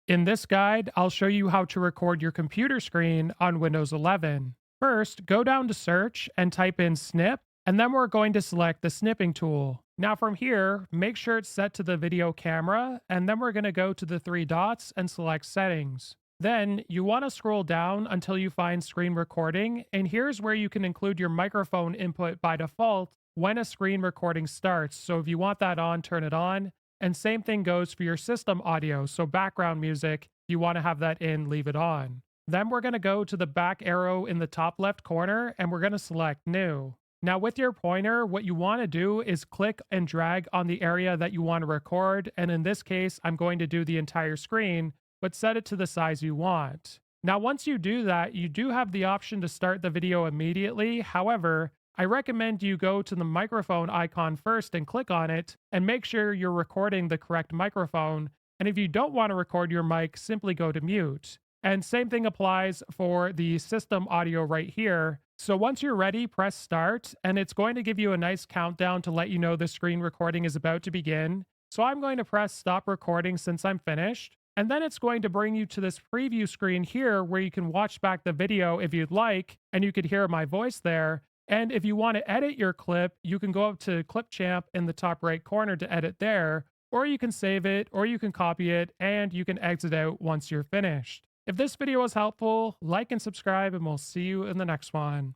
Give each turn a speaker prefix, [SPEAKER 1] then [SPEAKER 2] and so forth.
[SPEAKER 1] In this guide, I'll show you how to record your computer screen on Windows 11. First, go down to search and type in snip, and then we're going to select the snipping tool. Now from here, make sure it's set to the video camera, and then we're going to go to the three dots and select settings. Then you want to scroll down until you find screen recording, and here's where you can include your microphone input by default when a screen recording starts. So if you want that on, turn it on. And same thing goes for your system audio. So background music, you want to have that in, leave it on. Then we're going to go to the back arrow in the top left corner and we're going to select new. Now with your pointer, what you want to do is click and drag on the area that you want to record. And in this case, I'm going to do the entire screen, but set it to the size you want. Now, once you do that, you do have the option to start the video immediately. However, I recommend you go to the microphone icon first and click on it and make sure you're recording the correct microphone. And if you don't want to record your mic, simply go to mute. And same thing applies for the system audio right here. So once you're ready, press start, and it's going to give you a nice countdown to let you know the screen recording is about to begin. So I'm going to press stop recording since I'm finished. And then it's going to bring you to this preview screen here where you can watch back the video if you'd like, and you could hear my voice there. And if you want to edit your clip, you can go up to Clipchamp in the top right corner to edit there, or you can save it, or you can copy it, and you can exit out once you're finished. If this video was helpful, like and subscribe, and we'll see you in the next one.